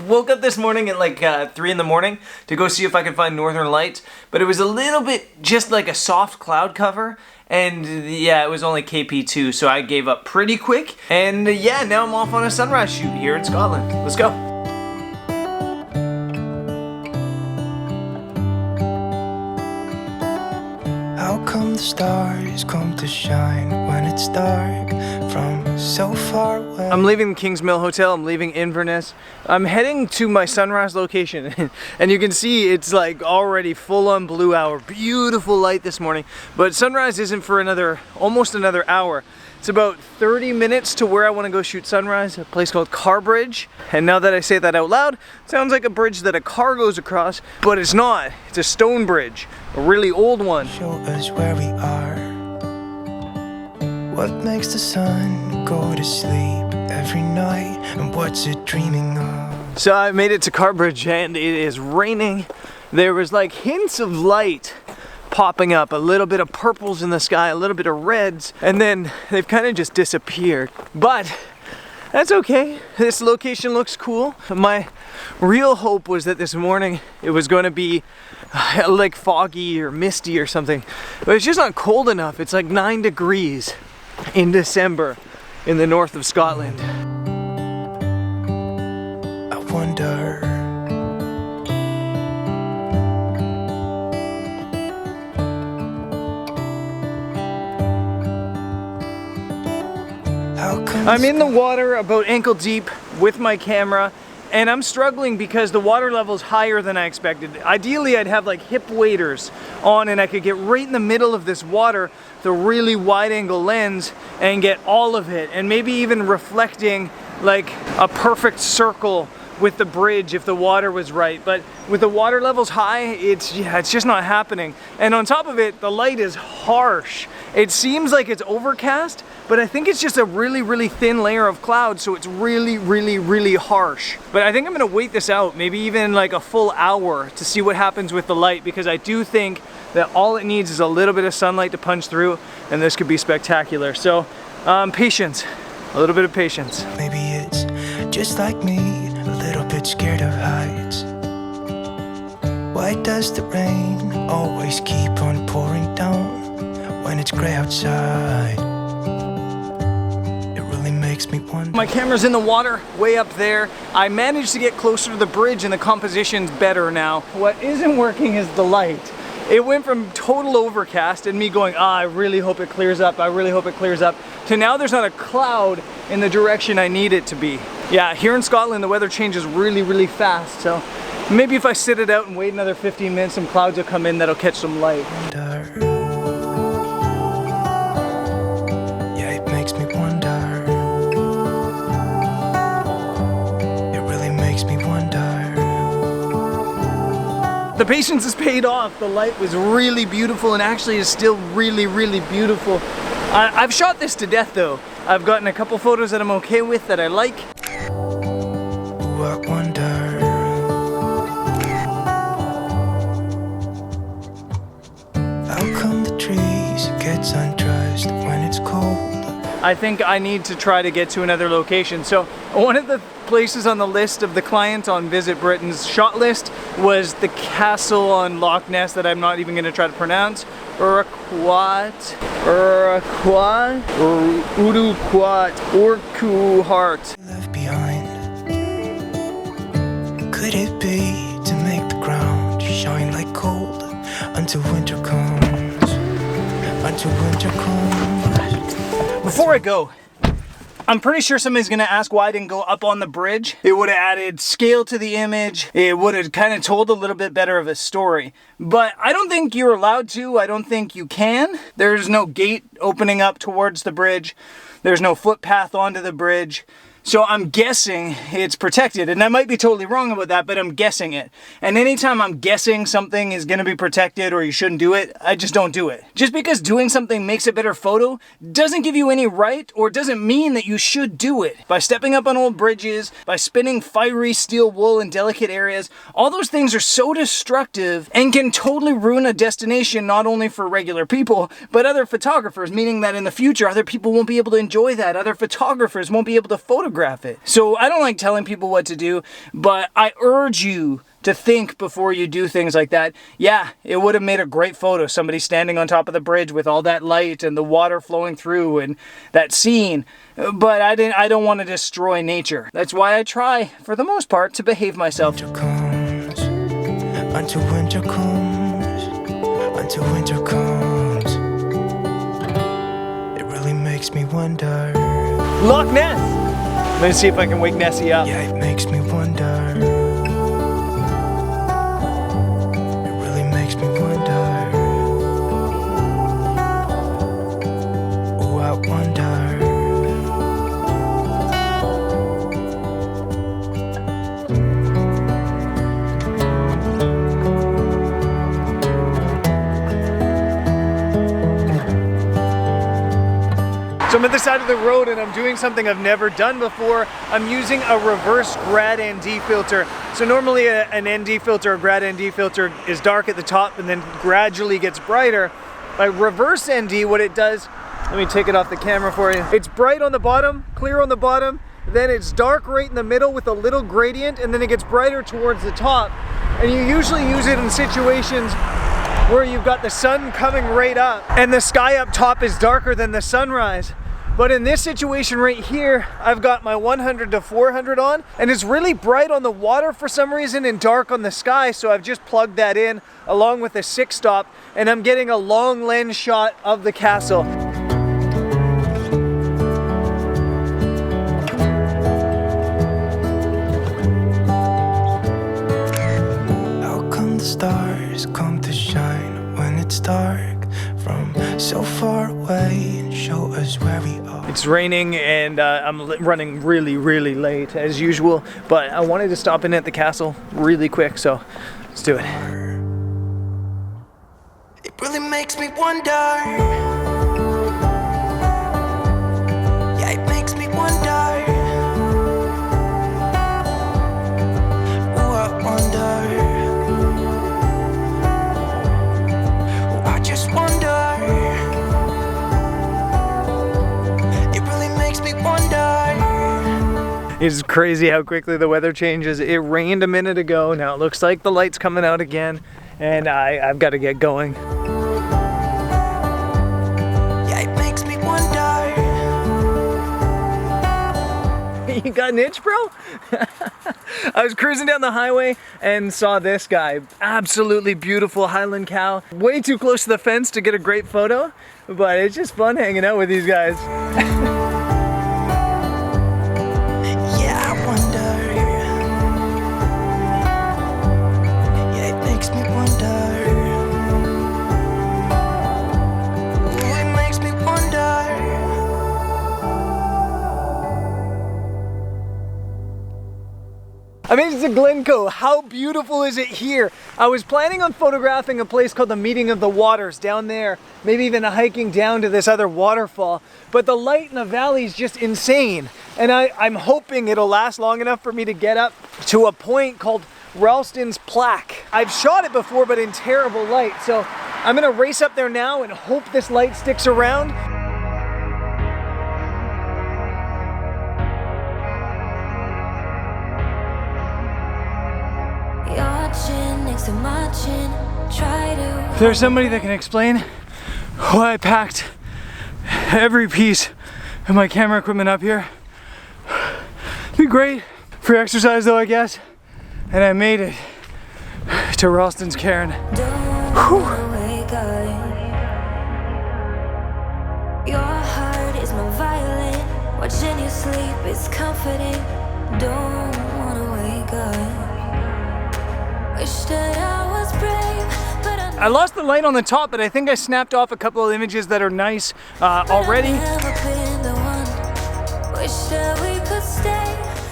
Woke up this morning at like 3 in the morning to go see if I could find northern lights, but it was a little bit just like a soft cloud cover, and yeah, it was only KP2, so I gave up pretty quick, and yeah, now I'm off on a sunrise shoot here in Scotland. Let's go. How come the stars come to shine when it's dark from so far away? I'm leaving the King's Mill Hotel, I'm leaving Inverness. I'm heading to my sunrise location and you can see it's like already full on blue hour. Beautiful light this morning, but sunrise isn't for almost another hour. It's about 30 minutes to where I want to go shoot sunrise, a place called Carrbridge. And now that I say that out loud, it sounds like a bridge that a car goes across, but it's not. It's a stone bridge, a really old one. Show us where we are. What makes the sun go to sleep every night, and what's it dreaming of? So I made it to Carrbridge and it is raining. There was like hints of light popping up, a little bit of purples in the sky, a little bit of reds, and then they've kind of just disappeared. But that's okay. This location looks cool. My real hope was that this morning it was going to be like foggy or misty or something, but it's just not cold enough. It's like 9 degrees in December in the north of Scotland. I wonder. I'm in the water about ankle deep with my camera, and I'm struggling because the water level's higher than I expected. Ideally, I'd have like hip waders on and I could get right in the middle of this water, the really wide angle lens, and get all of it, and maybe even reflecting like a perfect circle with the bridge if the water was right. But with the water levels high, it's just not happening. And on top of it, the light is harsh. It seems like it's overcast, but I think it's just a really, really thin layer of cloud, so it's really, really, really harsh. But I think I'm gonna wait this out, maybe even like a full hour to see what happens with the light, because I do think that all it needs is a little bit of sunlight to punch through, and this could be spectacular. So, patience, a little bit of patience. Maybe it's just like me, a little bit scared of heights. Why does the rain always keep on pouring down when it's gray outside? It really makes me wonder. My camera's in the water, way up there. I managed to get closer to the bridge and the composition's better now. What isn't working is the light. It went from total overcast and me going, I really hope it clears up, I really hope it clears up, to now there's not a cloud in the direction I need it to be. Yeah, here in Scotland the weather changes really, really fast, so maybe if I sit it out and wait another 15 minutes, some clouds will come in that'll catch some light. Yeah, it makes me wonder. It really makes me wonder. The patience has paid off. The light was really beautiful and actually is still really, really beautiful. I've shot this to death though. I've gotten a couple photos that I'm okay with, that I like. Ooh, I wonder. How come the trees get undressed when it's cold? I think I need to try to get to another location. So one of the places on the list of the client on Visit Britain's shot list was the castle on Loch Ness that I'm not even going to try to pronounce. Urquhart, Urquhart. Left behind. Could it be to make the ground shine like gold until winter comes? Until winter comes. Before I go, I'm pretty sure somebody's gonna ask why I didn't go up on the bridge. It would have added scale to the image. It would have kind of told a little bit better of a story. But I don't think you're allowed to. I don't think you can. There's no gate opening up towards the bridge. There's no footpath onto the bridge. So I'm guessing it's protected, and I might be totally wrong about that, but I'm guessing it. And anytime I'm guessing something is gonna be protected or you shouldn't do it, I just don't do it. Just because doing something makes a better photo doesn't give you any right or doesn't mean that you should do it. By stepping up on old bridges, by spinning fiery steel wool in delicate areas, all those things are so destructive and can totally ruin a destination not only for regular people, but other photographers, meaning that in the future other people won't be able to enjoy that. Other photographers won't be able to photograph photograph it. So I don't like telling people what to do, but I urge you to think before you do things like that. Yeah, it would have made a great photo. Somebody standing on top of the bridge with all that light and the water flowing through and that scene. But I don't want to destroy nature. That's why I try, for the most part, to behave myself. Winter comes, until winter comes, until winter comes. It really makes me wonder. Loch Ness! Let me see if I can wake Nessie up. Yeah, it makes me wonder. It really makes me wonder. Oh, I wonder. So I'm at the side of the road and I'm doing something I've never done before. I'm using a reverse grad ND filter. So normally an ND filter, a grad ND filter, is dark at the top and then gradually gets brighter. By reverse ND, what it does, let me take it off the camera for you. It's bright on the bottom, clear on the bottom, then it's dark right in the middle with a little gradient, and then it gets brighter towards the top. And you usually use it in situations where you've got the sun coming right up and the sky up top is darker than the sunrise. But in this situation right here, I've got my 100 to 400 on and it's really bright on the water for some reason and dark on the sky. So I've just plugged that in along with a 6-stop and I'm getting a long lens shot of the castle. How come the stars come to shine when it's dark from so far away and show us where we are? It's raining and I'm running really late as usual, but I wanted to stop in at the castle really quick, so let's do it. It really makes me wonder. Yeah, it makes me wonder. Oh, I wonder. Oh, I just wonder. It really makes me wonder. It's crazy how quickly the weather changes. It rained a minute ago, now it looks like the light's coming out again, and I've got to get going. Yeah, it makes me wonder. You got an itch, bro? I was cruising down the highway and saw this guy. Absolutely beautiful Highland cow. Way too close to the fence to get a great photo, but it's just fun hanging out with these guys. Yeah, I wonder. Yeah, it makes me wonder. Ooh, it makes me wonder. I made it to Glencoe. How beautiful is it here? I was planning on photographing a place called the Meeting of the Waters down there, maybe even hiking down to this other waterfall, but the light in the valley is just insane. And I'm hoping it'll last long enough for me to get up to a point called Ralston's Plaque. I've shot it before, but in terrible light, so I'm gonna race up there now and hope this light sticks around. If there's somebody that can explain why I packed every piece of my camera equipment up here, it'd be great. Free exercise though, I guess. And I made it to Ralston's Cairn. Whew. Your heart is my violin. Watching you sleep is comforting. Don't wanna wake up. Wish that I was brave, but I lost the light on the top, but I think I snapped off a couple of images that are nice already.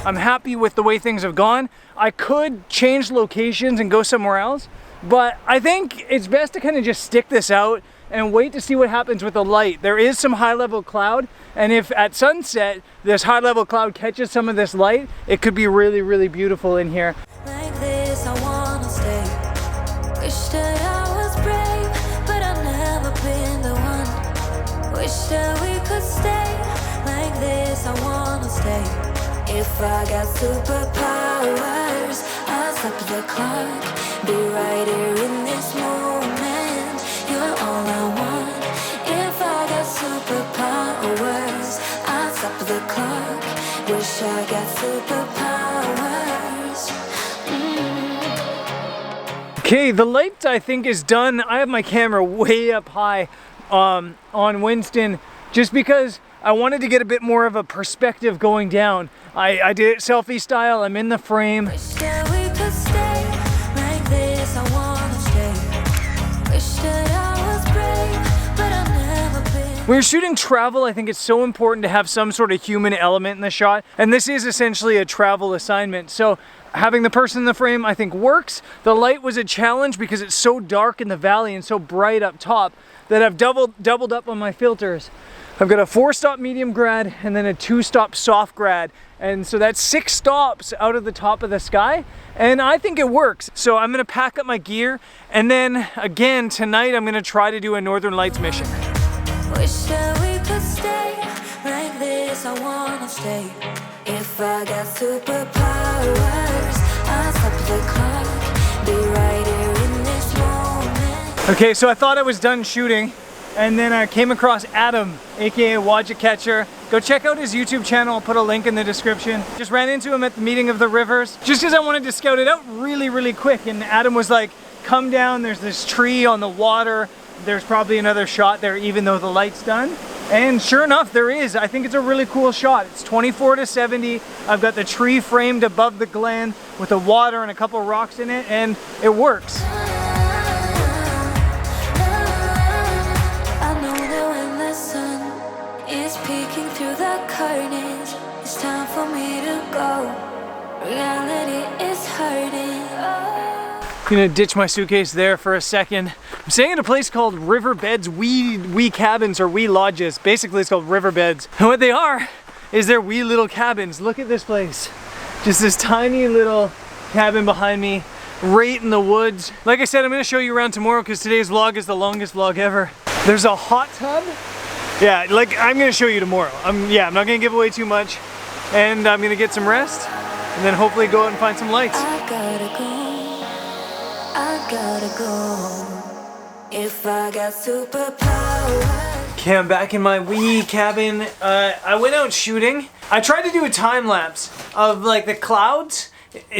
I'm happy with the way things have gone. I could change locations and go somewhere else, but I think it's best to kind of just stick this out and wait to see what happens with the light. There is some high level cloud, and if at sunset this high level cloud catches some of this light, it could be really beautiful in here. like this, I wanna stay. Wish that I was brave, but I've never been the one. Wish that we could stay like this, I wanna stay. If I got superpowers, I'll stop the clock. Be right here in this moment. You're all I want. If I got superpowers, I'll stop the clock. Wish I got superpowers. Okay, the light I think is done. I have my camera way up high on Winston just because I wanted to get a bit more of a perspective going down. I did it selfie style. I'm in the frame. Wish that we could stay like this. I wanna stay. Wish that I was brave, but I've never been. When you're shooting travel, I think it's so important to have some sort of human element in the shot. And this is essentially a travel assignment. So having the person in the frame, I think works. The light was a challenge because it's so dark in the valley and so bright up top that I've doubled up on my filters. I've got a 4-stop medium grad and then a 2-stop soft grad. And so that's 6 stops out of the top of the sky. And I think it works. So I'm gonna pack up my gear. And then again, tonight, I'm gonna try to do a Northern Lights mission. Wish that we could stay like this. I wanna stay. If I got superpowers, I'll stop the clock. Be right here in this moment. Okay, so I thought I was done shooting. And then I came across Adam, aka Wadget Catcher. Go check out his YouTube channel, I'll put a link in the description. Just ran into him at the meeting of the rivers, just because I wanted to scout it out really quick. And Adam was like, come down, there's this tree on the water. There's probably another shot there even though the light's done. And sure enough, there is. I think it's a really cool shot. It's 24-70. I've got the tree framed above the glen with the water and a couple rocks in it, and it works. Peeking through the curtains, it's time for me to go. Reality is hurting. I'm gonna ditch my suitcase there for a second. I'm staying at a place called Riverbeds Wee Cabins or Wee Lodges. Basically, it's called Riverbeds. And what they are is they're wee little cabins. Look at this place. Just this tiny little cabin behind me, right in the woods. Like I said, I'm gonna show you around tomorrow because today's vlog is the longest vlog ever. There's a hot tub. Yeah, like I'm gonna show you tomorrow. I'm not gonna give away too much, and I'm gonna get some rest, and then hopefully go out and find some lights. I gotta go. If I got superpowers. Okay, I'm back in my wee cabin. I went out shooting. I tried to do a time lapse of like the clouds,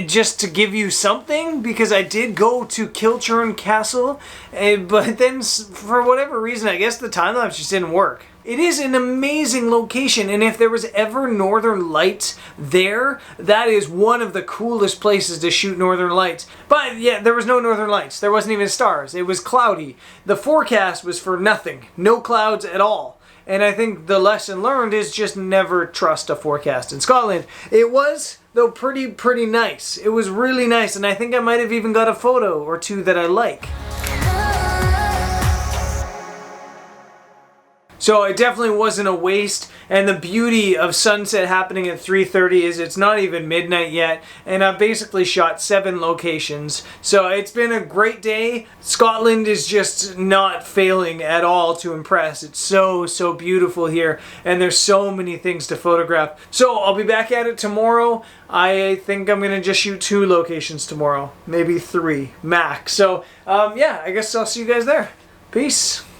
just to give you something, because I did go to Kilchurn Castle, but then for whatever reason, I guess the time-lapse just didn't work. It is an amazing location, and if there was ever Northern Lights there, that is one of the coolest places to shoot Northern Lights. But yeah, there was no Northern Lights. There wasn't even stars. It was cloudy. The forecast was for nothing. No clouds at all. And I think the lesson learned is just never trust a forecast in Scotland. It was, though, pretty nice. It was really nice, and I think I might have even got a photo or two that I like. So it definitely wasn't a waste, and the beauty of sunset happening at 3:30 is it's not even midnight yet, and I've basically shot 7 locations. So it's been a great day. Scotland is just not failing at all to impress. It's so beautiful here, and there's so many things to photograph. So I'll be back at it tomorrow. I think I'm gonna just shoot 2 locations tomorrow, maybe 3 max. So yeah, I guess I'll see you guys there. Peace.